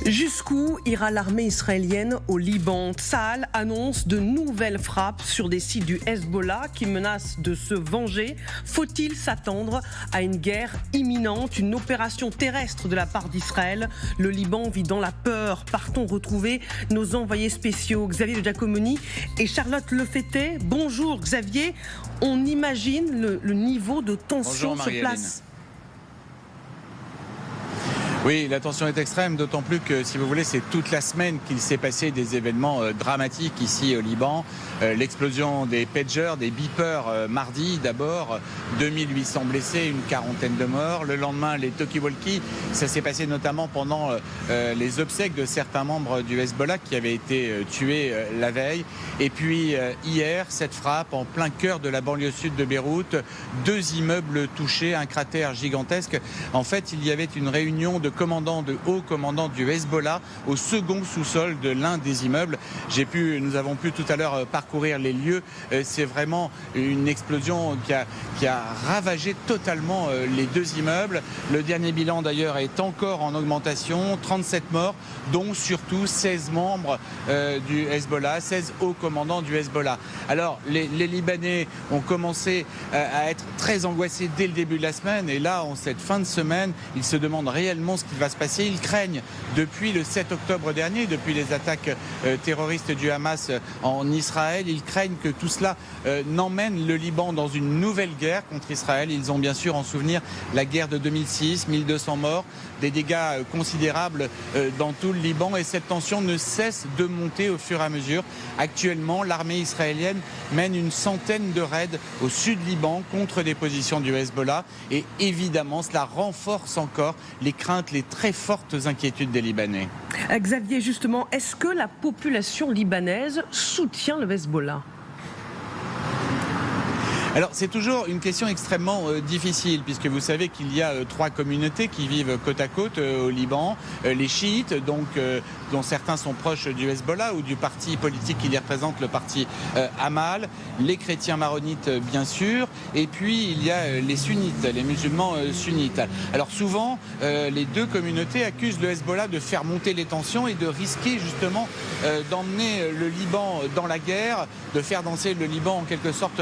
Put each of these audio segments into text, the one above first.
Jusqu'où ira l'armée israélienne au Liban? Tsahal annonce de nouvelles frappes sur des sites du Hezbollah qui menacent de se venger. Faut-il s'attendre à une guerre imminente, une opération terrestre de la part d'Israël? Le Liban vit dans la peur. Partons retrouver nos envoyés spéciaux Xavier Giacomoni et Charlotte Lefetté. Bonjour Xavier, on imagine le niveau de tension sur place. Oui, la tension est extrême, d'autant plus que, si vous voulez, c'est toute la semaine qu'il s'est passé des événements dramatiques ici au Liban. L'explosion des pagers, des beepers mardi d'abord, 2800 blessés, une quarantaine de morts. Le lendemain, les talkie-walkie, ça s'est passé notamment pendant les obsèques de certains membres du Hezbollah qui avaient été tués la veille. Et puis hier, cette frappe en plein cœur de la banlieue sud de Beyrouth, 2 immeubles touchés, un cratère gigantesque. En fait, il y avait une réunion de hauts commandants du Hezbollah au second sous-sol de l'un des immeubles. Nous avons pu tout à l'heure parcourir les lieux. C'est vraiment une explosion qui a ravagé totalement les 2 immeubles. Le dernier bilan d'ailleurs est encore en augmentation, 37 morts, dont surtout 16 membres du Hezbollah, 16 hauts commandants du Hezbollah. Alors les Libanais ont commencé à être très angoissés dès le début de la semaine, et là en cette fin de semaine, ils se demandent réellement ce qui va se passer. Ils craignent, depuis le 7 octobre dernier, depuis les attaques terroristes du Hamas en Israël, ils craignent que tout cela n'emmène le Liban dans une nouvelle guerre contre Israël. Ils ont bien sûr en souvenir la guerre de 2006, 1200 morts, des dégâts considérables dans tout le Liban, et cette tension ne cesse de monter au fur et à mesure. Actuellement, l'armée israélienne mène une centaine de raids au sud Liban contre des positions du Hezbollah, et évidemment cela renforce encore les craintes, les très fortes inquiétudes des Libanais. Xavier, justement, est-ce que la population libanaise soutient le Hezbollah ? Alors c'est toujours une question extrêmement difficile, puisque vous savez qu'il y a 3 communautés qui vivent côte à côte au Liban. Les chiites, donc, dont certains sont proches du Hezbollah ou du parti politique qui les représente, le parti Amal, les chrétiens maronites bien sûr, et puis il y a les sunnites, les musulmans sunnites. Alors souvent, les 2 communautés accusent le Hezbollah de faire monter les tensions et de risquer justement d'emmener le Liban dans la guerre, de faire danser le Liban en quelque sorte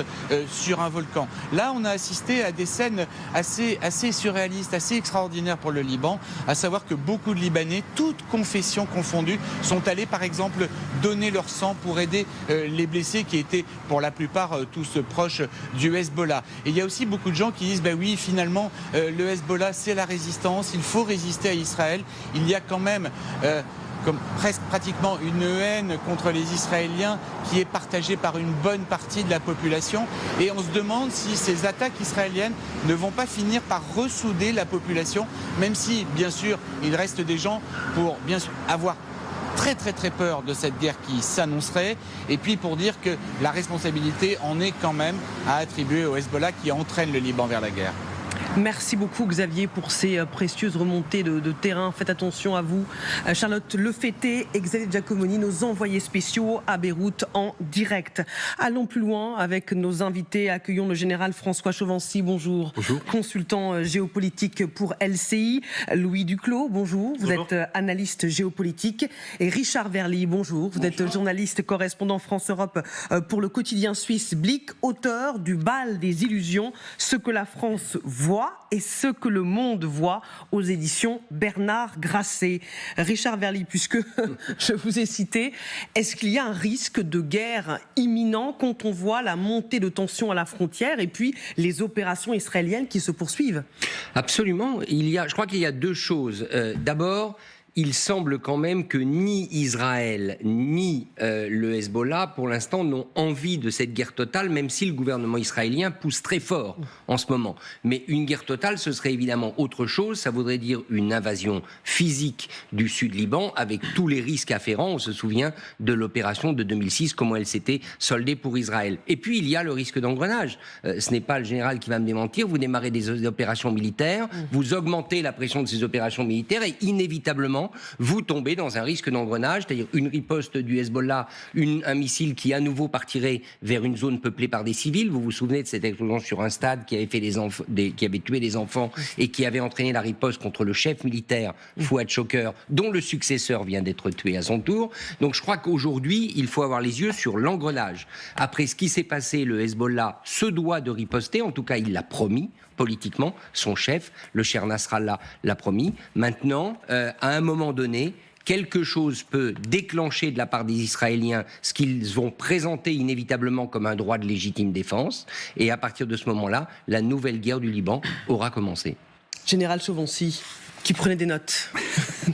sur un volcan. Là, on a assisté à des scènes assez surréalistes, assez extraordinaires pour le Liban, à savoir que beaucoup de Libanais, toutes confessions confondues, sont allés par exemple donner leur sang pour aider les blessés qui étaient pour la plupart tous proches du Hezbollah. Et il y a aussi beaucoup de gens qui disent oui, finalement, le Hezbollah, c'est la résistance, il faut résister à Israël. Il y a quand même comme presque pratiquement une haine contre les Israéliens qui est partagée par une bonne partie de la population. Et on se demande si ces attaques israéliennes ne vont pas finir par ressouder la population, même si, bien sûr, il reste des gens pour bien sûr avoir très peur de cette guerre qui s'annoncerait, et puis pour dire que la responsabilité en est quand même à attribuer au Hezbollah qui entraîne le Liban vers la guerre. Merci beaucoup Xavier pour ces précieuses remontées de terrain. Faites attention à vous. Charlotte Lefetté et Xavier Giacomoni, nos envoyés spéciaux à Beyrouth en direct. Allons plus loin avec nos invités. Accueillons le général François Chauvency, bonjour. Bonjour. Consultant géopolitique pour LCI. Louis Duclos, bonjour. Vous êtes analyste géopolitique. Et Richard Verly, bonjour. Vous êtes journaliste correspondant France-Europe pour le quotidien suisse Blick, auteur du Bal des illusions, ce que la France voit et ce que le monde voit, aux éditions Bernard Grasset. Richard Verly, puisque je vous ai cité, est-ce qu'il y a un risque de guerre imminent quand on voit la montée de tensions à la frontière et puis les opérations israéliennes qui se poursuivent? Absolument. Je crois qu'il y a 2 choses. D'abord, il semble quand même que ni Israël ni le Hezbollah, pour l'instant, n'ont envie de cette guerre totale, même si le gouvernement israélien pousse très fort en ce moment. Mais une guerre totale, ce serait évidemment autre chose. Ça voudrait dire une invasion physique du Sud-Liban, avec tous les risques afférents. On se souvient de l'opération de 2006, comment elle s'était soldée pour Israël. Et puis, il y a le risque d'engrenage. Ce n'est pas le général qui va me démentir. Vous démarrez des opérations militaires, vous augmentez la pression de ces opérations militaires et inévitablement, Liban, vous tombez dans un risque d'engrenage, c'est-à-dire une riposte du Hezbollah, un missile qui à nouveau partirait vers une zone peuplée par des civils. Vous vous souvenez de cette explosion sur un stade qui avait qui avait tué des enfants et qui avait entraîné la riposte contre le chef militaire Fouad Choker, dont le successeur vient d'être tué à son tour. Donc je crois qu'aujourd'hui, il faut avoir les yeux sur l'engrenage. Après ce qui s'est passé, le Hezbollah se doit de riposter, en tout cas il l'a promis politiquement, son chef, le cher Nasrallah, l'a promis. Maintenant, à un moment donné, quelque chose peut déclencher de la part des Israéliens ce qu'ils vont présenter inévitablement comme un droit de légitime défense. Et à partir de ce moment-là, la nouvelle guerre du Liban aura commencé. Général Chauvency, qui prenait des notes,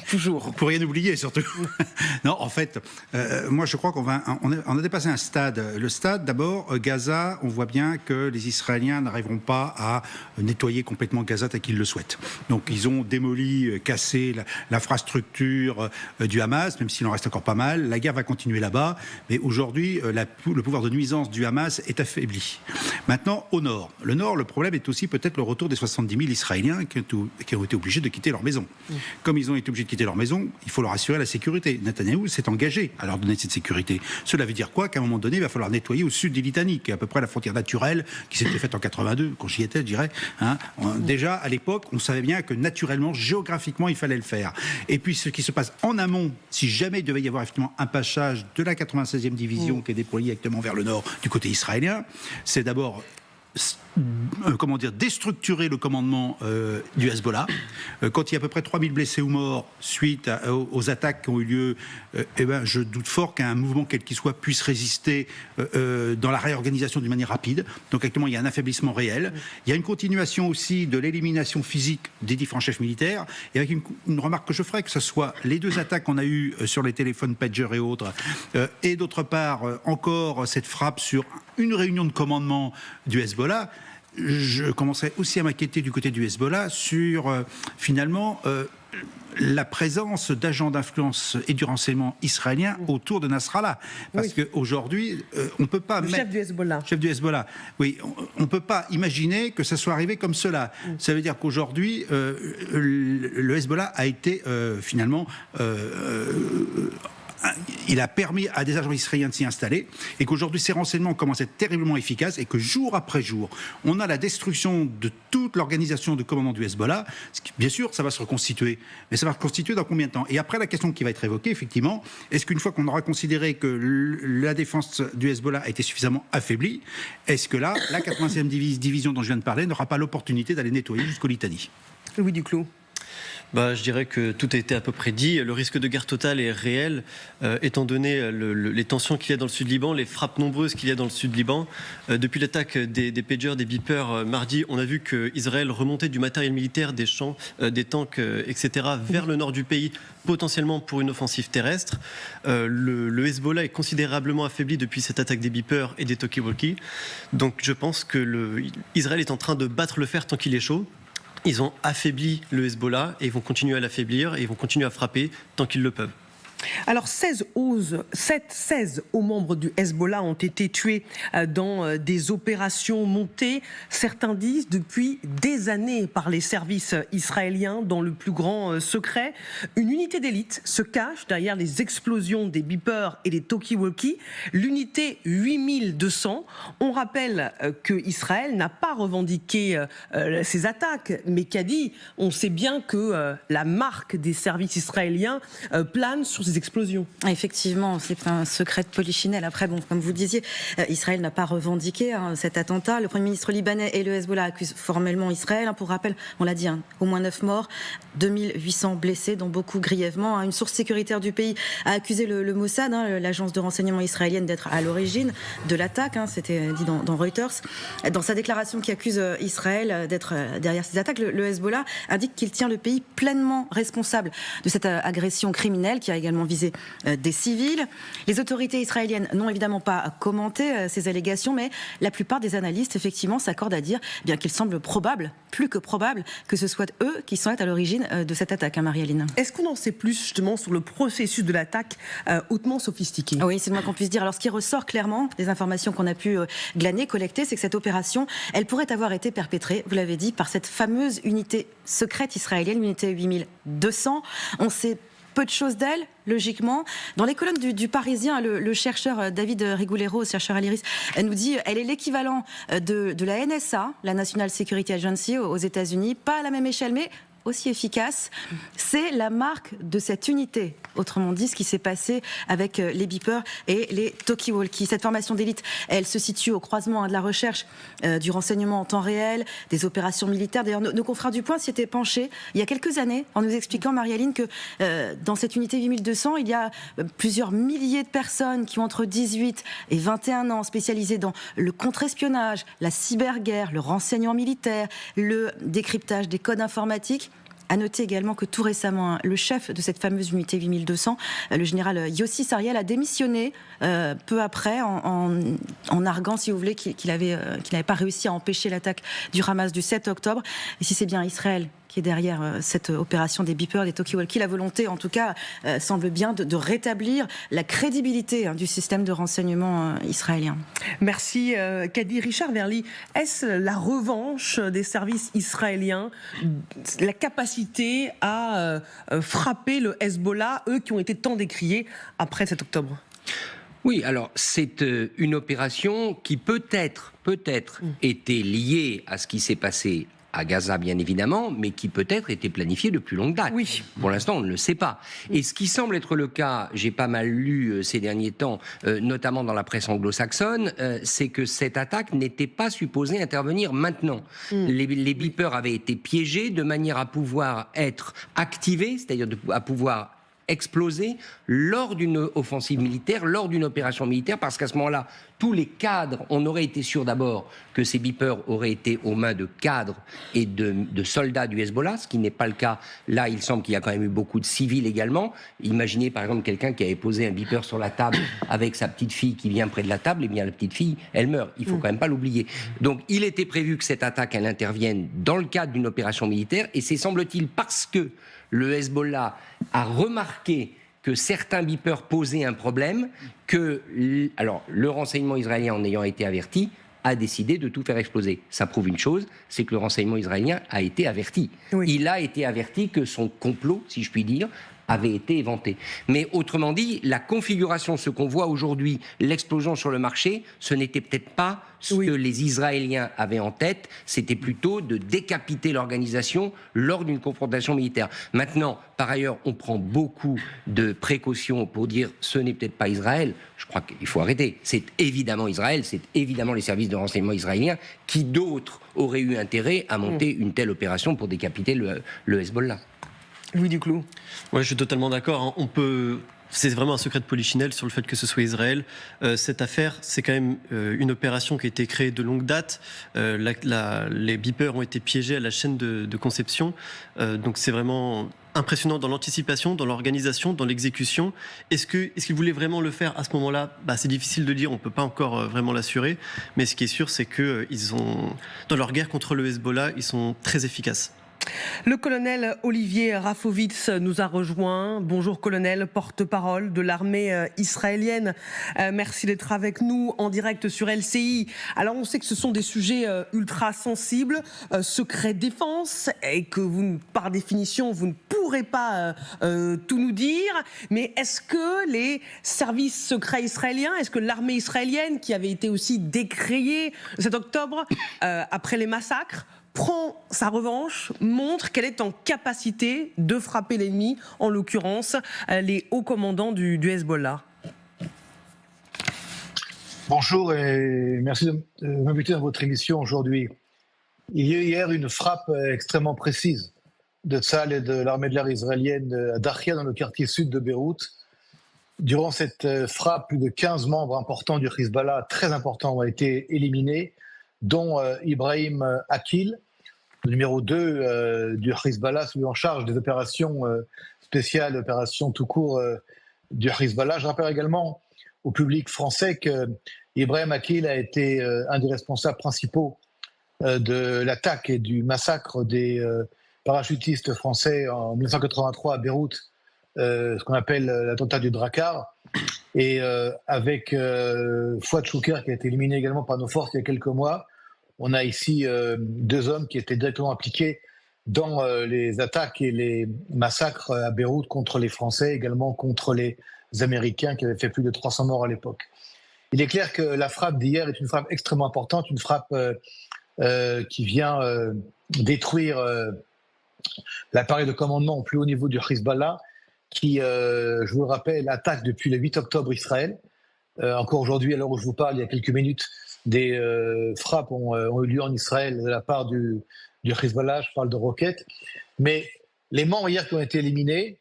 toujours. Pour rien oublier, surtout. Non, en fait, moi je crois qu'on a dépassé un stade. Le stade, d'abord, Gaza, on voit bien que les Israéliens n'arriveront pas à nettoyer complètement Gaza tel qu'ils le souhaitent. Donc ils ont démoli, cassé l'infrastructure du Hamas, même s'il en reste encore pas mal. La guerre va continuer là-bas, mais aujourd'hui, le pouvoir de nuisance du Hamas est affaibli. Maintenant, au nord. Le nord, le problème est aussi peut-être le retour des 70 000 Israéliens qui ont été obligés de quitter leur maison. Comme ils ont été obligés de quitter leur maison, il faut leur assurer la sécurité. Netanyahou s'est engagé à leur donner cette sécurité. Cela veut dire quoi? Qu'à un moment donné, il va falloir nettoyer au sud des Litanies, qui est à peu près la frontière naturelle qui s'était faite en 82, quand j'y étais, je dirais. Déjà, à l'époque, on savait bien que naturellement, géographiquement, il fallait le faire. Et puis, ce qui se passe en amont, si jamais il devait y avoir effectivement un passage de la 96e division qui est déployée actuellement vers le nord du côté israélien, c'est d'abord déstructurer le commandement du Hezbollah. Quand il y a à peu près 3000 blessés ou morts suite aux attaques qui ont eu lieu, je doute fort qu'un mouvement quel qu'il soit puisse résister dans la réorganisation d'une manière rapide. Donc actuellement, il y a un affaiblissement réel. Il y a une continuation aussi de l'élimination physique des différents chefs militaires. Et avec une remarque que je ferai, que ce soit les deux attaques qu'on a eues sur les téléphones pager et autres, et d'autre part, encore cette frappe sur une réunion de commandement du Hezbollah. Je commencerai aussi à m'inquiéter du côté du Hezbollah sur, finalement, la présence d'agents d'influence et du renseignement israélien autour de Nasrallah. Parce qu'aujourd'hui, on ne peut pas... Chef du Hezbollah. Chef du Hezbollah. Oui, on ne peut pas imaginer que ça soit arrivé comme cela. Ça veut dire qu'aujourd'hui, le Hezbollah a été, finalement... il a permis à des agents israéliens de s'y installer et qu'aujourd'hui ces renseignements commencent à être terriblement efficaces et que jour après jour, on a la destruction de toute l'organisation de commandement du Hezbollah. Bien sûr, ça va se reconstituer, mais ça va se reconstituer dans combien de temps? Et après, la question qui va être évoquée, effectivement, est-ce qu'une fois qu'on aura considéré que la défense du Hezbollah a été suffisamment affaiblie, est-ce que là, la 80e division dont je viens de parler n'aura pas l'opportunité d'aller nettoyer jusqu'au Litanie? Louis Duclos. Je dirais que tout a été à peu près dit. Le risque de guerre totale est réel, étant donné les tensions qu'il y a dans le sud Liban, les frappes nombreuses qu'il y a dans le sud Liban. Depuis l'attaque des pagers, des beepers mardi, on a vu qu'Israël remontait du matériel militaire, des champs, des tanks, etc., vers le nord du pays, potentiellement pour une offensive terrestre. Le Hezbollah est considérablement affaibli depuis cette attaque des beepers et des talkie-walkie. Donc je pense que Israël est en train de battre le fer tant qu'il est chaud. Ils ont affaibli le Hezbollah et ils vont continuer à l'affaiblir et ils vont continuer à frapper tant qu'ils le peuvent. Alors 16 hauts membres du Hezbollah ont été tués dans des opérations montées, certains disent depuis des années par les services israéliens dans le plus grand secret. Une unité d'élite se cache derrière les explosions des beepers et des talkie-walkie, l'unité 8200. On rappelle que Israël n'a pas revendiqué ces attaques, mais qu'a dit, on sait bien que la marque des services israéliens plane sur ces explosions. Effectivement, c'est un secret de polichinelle. Après, comme vous disiez, Israël n'a pas revendiqué cet attentat. Le Premier ministre libanais et le Hezbollah accusent formellement Israël. Pour rappel, on l'a dit, au moins 9 morts, 2800 blessés, dont beaucoup grièvement. Une source sécuritaire du pays a accusé le Mossad, l'agence de renseignement israélienne, d'être à l'origine de l'attaque. C'était dit dans Reuters. Dans sa déclaration qui accuse Israël d'être derrière ces attaques, le Hezbollah indique qu'il tient le pays pleinement responsable de cette agression criminelle qui a également visé des civils. Les autorités israéliennes n'ont évidemment pas commenté ces allégations, mais la plupart des analystes, effectivement, s'accordent à dire bien qu'il semble probable, plus que probable, que ce soit eux qui sont à l'origine de cette attaque, Marie-Aline. Est-ce qu'on en sait plus, justement, sur le processus de l'attaque hautement sophistiqué? Oui, c'est le moins qu'on puisse dire. Alors, ce qui ressort clairement des informations qu'on a pu glaner, collecter, c'est que cette opération, elle pourrait avoir été perpétrée, vous l'avez dit, par cette fameuse unité secrète israélienne, l'unité 8200. On sait peu de choses d'elle, logiquement. Dans les colonnes du Parisien, le chercheur David Rigulero, chercheur à l'IRIS, nous dit elle est l'équivalent de la NSA, la National Security Agency aux États-Unis, pas à la même échelle, mais aussi efficace. C'est la marque de cette unité, autrement dit, ce qui s'est passé avec les beepers et les talkie-walkie. Cette formation d'élite, elle se situe au croisement de la recherche, du renseignement en temps réel, des opérations militaires. D'ailleurs, nos confrères du Point s'y étaient penchés il y a quelques années en nous expliquant, Marie-Aline, que dans cette unité 8200, il y a plusieurs milliers de personnes qui ont entre 18 et 21 ans, spécialisées dans le contre-espionnage, la cyberguerre, le renseignement militaire, le décryptage des codes informatiques. À noter également que tout récemment, le chef de cette fameuse unité 8200, le général Yossi Sariel, a démissionné peu après en arguant, si vous voulez, qu'il n'avait pas réussi à empêcher l'attaque du Hamas du 7 octobre. Et si c'est bien Israël qui est derrière cette opération des beepers, des talkie-walkie, la volonté, en tout cas, semble bien de rétablir la crédibilité du système de renseignement israélien. Merci, Kadi. Richard Verly, est-ce la revanche des services israéliens, la capacité à frapper le Hezbollah, eux qui ont été tant décriés après 7 octobre ? Oui, alors c'est une opération qui peut-être était liée à ce qui s'est passé à Gaza, bien évidemment, mais qui peut-être était planifié depuis longue date. Oui. Pour l'instant, on ne le sait pas. Et ce qui semble être le cas, j'ai pas mal lu ces derniers temps, notamment dans la presse anglo-saxonne, c'est que cette attaque n'était pas supposée intervenir maintenant. Les beepers avaient été piégés de manière à pouvoir être activés, c'est-à-dire à pouvoir exploser lors d'une offensive militaire, lors d'une opération militaire, parce qu'à ce moment-là, tous les cadres, on aurait été sûr d'abord que ces beepers auraient été aux mains de cadres et de soldats du Hezbollah, ce qui n'est pas le cas. Là, il semble qu'il y a quand même eu beaucoup de civils également. Imaginez par exemple quelqu'un qui avait posé un beeper sur la table avec sa petite fille qui vient près de la table, et bien la petite fille, elle meurt. Il faut quand même pas l'oublier. Donc il était prévu que cette attaque, elle intervienne dans le cadre d'une opération militaire, et c'est semble-t-il parce que le Hezbollah a remarqué que certains beepers posaient un problème, que le renseignement israélien, en ayant été averti, a décidé de tout faire exploser. Ça prouve une chose, c'est que le renseignement israélien a été averti. Oui. Il a été averti que son complot, si je puis dire, avait été éventé. Mais autrement dit, la configuration, ce qu'on voit aujourd'hui, l'explosion sur le marché, ce n'était peut-être pas ce que les Israéliens avaient en tête, c'était plutôt de décapiter l'organisation lors d'une confrontation militaire. Maintenant, par ailleurs, on prend beaucoup de précautions pour dire ce n'est peut-être pas Israël. Je crois qu'il faut arrêter. C'est évidemment Israël, c'est évidemment les services de renseignement israéliens. Qui d'autres auraient eu intérêt à monter une telle opération pour décapiter le Hezbollah ? Louis Duclos. Ouais, je suis totalement d'accord. C'est vraiment un secret de polichinelle sur le fait que ce soit Israël. Cette affaire, c'est quand même une opération qui a été créée de longue date. Les beepers ont été piégés à la chaîne de conception. Donc c'est vraiment impressionnant dans l'anticipation, dans l'organisation, dans l'exécution. Est-ce qu'ils voulaient vraiment le faire à ce moment-là ? C'est difficile de dire, on ne peut pas encore vraiment l'assurer. Mais ce qui est sûr, c'est que dans leur guerre contre le Hezbollah, ils sont très efficaces. Le colonel Olivier Rafovitz nous a rejoint. Bonjour colonel, porte-parole de l'armée israélienne. Merci d'être avec nous en direct sur LCI. Alors on sait que ce sont des sujets ultra sensibles, secret défense, et que vous, par définition, vous ne pourrez pas tout nous dire. Mais est-ce que les services secrets israéliens, est-ce que l'armée israélienne, qui avait été aussi décriée le 7 octobre après les massacres, prend sa revanche, montre qu'elle est en capacité de frapper l'ennemi, en l'occurrence les hauts commandants du Hezbollah? Bonjour et merci de m'inviter dans votre émission aujourd'hui. Il y a eu hier une frappe extrêmement précise de Tzahal et de l'armée de l'air israélienne à Dahia, dans le quartier sud de Beyrouth. Durant cette frappe, plus de 15 membres importants du Hezbollah, très importants, ont été éliminés, dont Ibrahim Akil, le numéro 2 du Hezbollah, celui en charge des opérations spéciales, opérations tout court du Hezbollah. Je rappelle également au public français que Ibrahim Akil a été un des responsables principaux de l'attaque et du massacre des parachutistes français en 1983 à Beyrouth, ce qu'on appelle l'attentat du Drakkar. Et avec Fouad Chouker, qui a été éliminé également par nos forces il y a quelques mois, on a ici 2 hommes qui étaient directement impliqués dans les attaques et les massacres à Beyrouth contre les Français, également contre les Américains qui avaient fait plus de 300 morts à l'époque. Il est clair que la frappe d'hier est une frappe extrêmement importante, une frappe qui vient détruire l'appareil de commandement au plus haut niveau du Hezbollah, qui, je vous le rappelle, attaque depuis le 8 octobre Israël. Encore aujourd'hui, à l'heure où je vous parle, il y a quelques minutes, des frappes ont eu lieu en Israël de la part du Hezbollah, je parle de roquettes. Mais les membres hier qui ont été éliminés,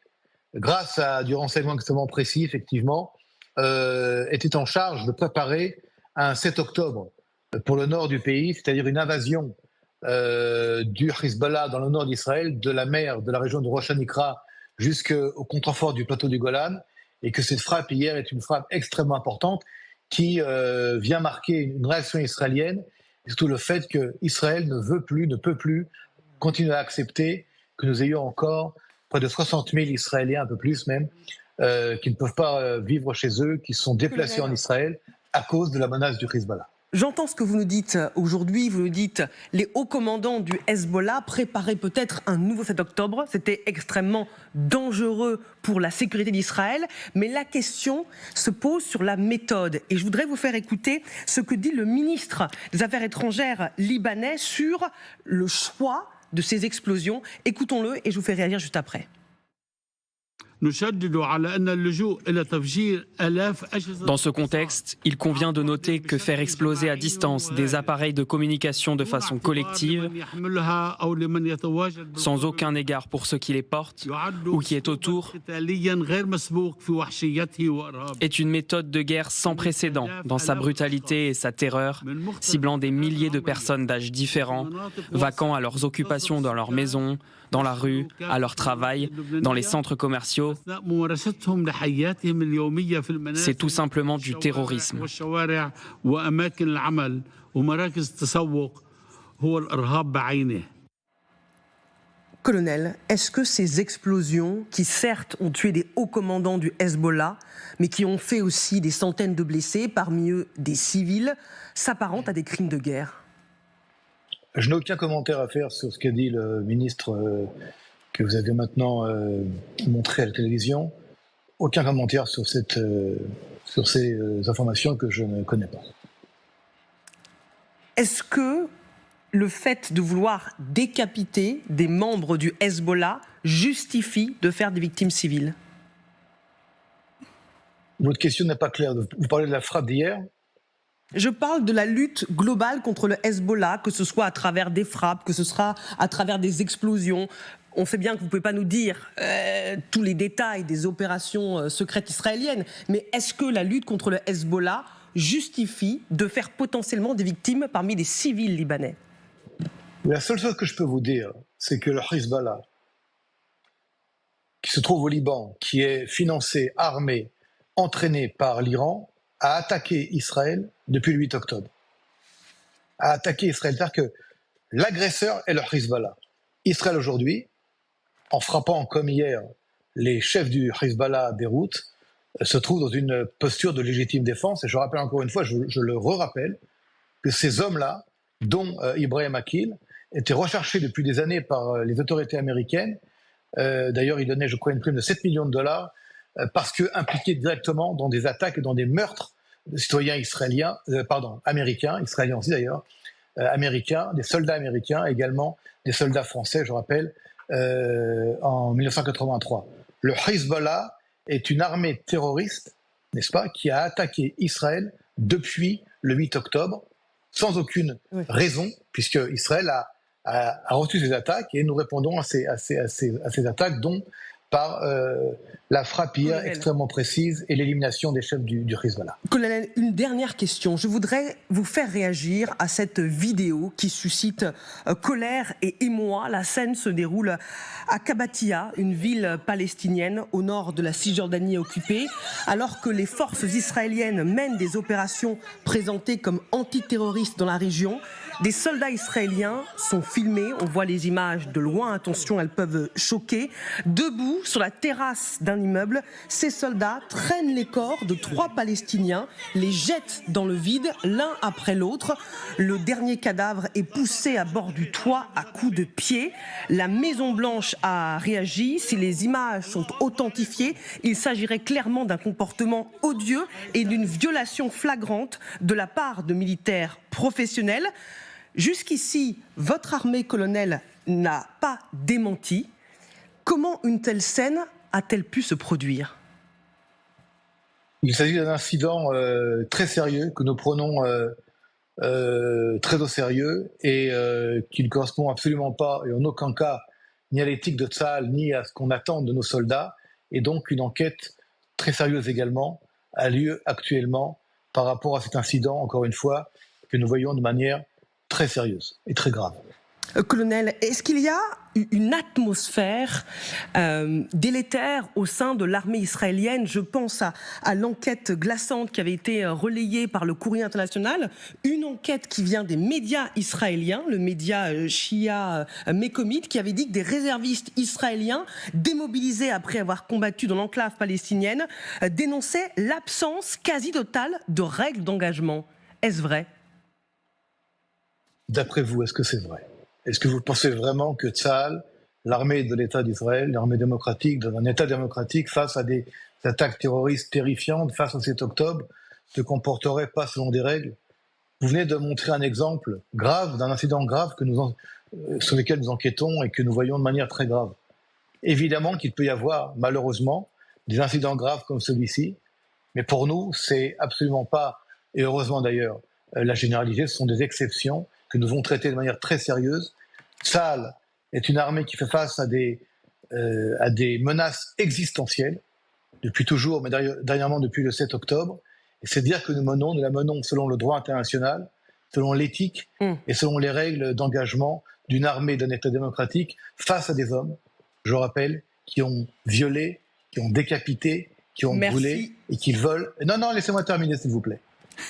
grâce à du renseignement extrêmement précis, effectivement, étaient en charge de préparer un 7 octobre pour le nord du pays, c'est-à-dire une invasion du Hezbollah dans le nord d'Israël, de la mer, de la région de Rosh Hanikra jusqu'au contrefort du plateau du Golan, et que cette frappe hier est une frappe extrêmement importante qui vient marquer une réaction israélienne, et surtout le fait qu'Israël ne peut plus continuer à accepter que nous ayons encore près de 60 000 Israéliens, un peu plus même, qui ne peuvent pas vivre chez eux, qui sont déplacés en Israël à cause de la menace du Hezbollah. J'entends ce que vous nous dites aujourd'hui, vous nous dites les hauts commandants du Hezbollah préparaient peut-être un nouveau 7 octobre, c'était extrêmement dangereux pour la sécurité d'Israël, mais la question se pose sur la méthode. Et je voudrais vous faire écouter ce que dit le ministre des Affaires étrangères libanais sur le choix de ces explosions. Écoutons-le et je vous fais réagir juste après. Dans ce contexte, il convient de noter que faire exploser à distance des appareils de communication de façon collective, sans aucun égard pour ceux qui les portent ou qui est autour, est une méthode de guerre sans précédent dans sa brutalité et sa terreur, ciblant des milliers de personnes d'âges différents, vaquant à leurs occupations dans leurs maisons, dans la rue, à leur travail, dans les centres commerciaux. C'est tout simplement du terrorisme. Colonel, est-ce que ces explosions, qui certes ont tué des hauts commandants du Hezbollah, mais qui ont fait aussi des centaines de blessés, parmi eux des civils, s'apparentent à des crimes de guerre ? Je n'ai aucun commentaire à faire sur ce qu'a dit le ministre que vous avez maintenant montré à la télévision. Aucun commentaire sur ces informations que je ne connais pas. Est-ce que le fait de vouloir décapiter des membres du Hezbollah justifie de faire des victimes civiles ? Votre question n'est pas claire. Vous parlez de la frappe d'hier ? Je parle de la lutte globale contre le Hezbollah, que ce soit à travers des frappes, que ce sera à travers des explosions. On sait bien que vous ne pouvez pas nous dire tous les détails des opérations secrètes israéliennes, mais est-ce que la lutte contre le Hezbollah justifie de faire potentiellement des victimes parmi les civils libanais ? La seule chose que je peux vous dire, c'est que le Hezbollah, qui se trouve au Liban, qui est financé, armé, entraîné par l'Iran, a attaqué Israël depuis le 8 octobre. A attaqué Israël. C'est-à-dire que l'agresseur est le Hezbollah. Israël aujourd'hui, en frappant comme hier les chefs du Hezbollah à Beyrouth, se trouve dans une posture de légitime défense. Et je rappelle encore une fois, je le re-rappelle, que ces hommes-là, dont Ibrahim Akil, étaient recherchés depuis des années par les autorités américaines. D'ailleurs, il donnait, je crois, une prime de 7 millions de dollars parce qu'impliqués directement dans des attaques et dans des meurtres de citoyens israéliens, américains, israéliens aussi d'ailleurs, américains, des soldats américains, également des soldats français, je rappelle, en 1983. Le Hezbollah est une armée terroriste, n'est-ce pas, qui a attaqué Israël depuis le 8 octobre, sans aucune raison, puisque Israël a reçu ces attaques et nous répondons à ces attaques, dont par la frappe hier extrêmement précise et l'élimination des chefs du Hezbollah. Colonel, une dernière question. Je voudrais vous faire réagir à cette vidéo qui suscite colère et émoi. La scène se déroule à Kabatia, une ville palestinienne au nord de la Cisjordanie occupée, alors que les forces israéliennes mènent des opérations présentées comme antiterroristes dans la région. Des soldats israéliens sont filmés, on voit les images de loin, attention, elles peuvent choquer. Debout sur la terrasse d'un immeuble, ces soldats traînent les corps de 3 Palestiniens, les jettent dans le vide l'un après l'autre. Le dernier cadavre est poussé à bord du toit à coups de pied. La Maison-Blanche a réagi. Si les images sont authentifiées, il s'agirait clairement d'un comportement odieux et d'une violation flagrante de la part de militaires professionnels. Jusqu'ici, votre armée, colonel, n'a pas démenti. Comment une telle scène a-t-elle pu se produire ? Il s'agit d'un incident très sérieux que nous prenons très au sérieux et qui ne correspond absolument pas et en aucun cas ni à l'éthique de Tsahal ni à ce qu'on attend de nos soldats. Et donc une enquête très sérieuse également a lieu actuellement par rapport à cet incident, encore une fois, que nous voyons de manière très sérieuse et très grave. Colonel, est-ce qu'il y a une atmosphère délétère au sein de l'armée israélienne? Je pense à l'enquête glaçante qui avait été relayée par le Courrier international, une enquête qui vient des médias israéliens, le média Shia Mekomit, qui avait dit que des réservistes israéliens, démobilisés après avoir combattu dans l'enclave palestinienne, dénonçaient l'absence quasi totale de règles d'engagement. Est-ce vrai? D'après vous, est-ce que c'est vrai? Est-ce que vous pensez vraiment que Tsahal, l'armée de l'État d'Israël, l'armée démocratique, dans un État démocratique, face à des attaques terroristes terrifiantes, face au 7 octobre, se comporterait pas selon des règles? Vous venez de montrer un exemple grave, d'un incident grave sur lequel nous enquêtons et que nous voyons de manière très grave. Évidemment qu'il peut y avoir, malheureusement, des incidents graves comme celui-ci, mais pour nous, c'est absolument pas, et heureusement d'ailleurs, la généralité, ce sont des exceptions que nous devons traiter de manière très sérieuse. Tsahal est une armée qui fait face à des menaces existentielles, depuis toujours, mais dernièrement depuis le 7 octobre. Et c'est dire que nous la menons selon le droit international, selon l'éthique et selon les règles d'engagement d'une armée d'un État démocratique face à des hommes, je rappelle, qui ont violé, qui ont décapité, qui ont brûlé et qui veulent... Non, laissez-moi terminer s'il vous plaît.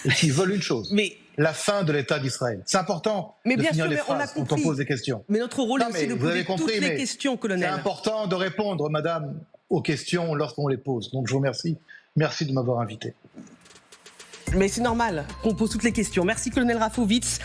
Et qui veulent une chose, la fin de l'État d'Israël. C'est important de finir les phrases quand on pose des questions. Mais notre rôle est aussi de poser toutes les questions, colonel. C'est important de répondre, madame, aux questions lorsqu'on les pose. Donc je vous remercie. Merci de m'avoir invité. Mais c'est normal qu'on pose toutes les questions. Merci, colonel Rafovitz.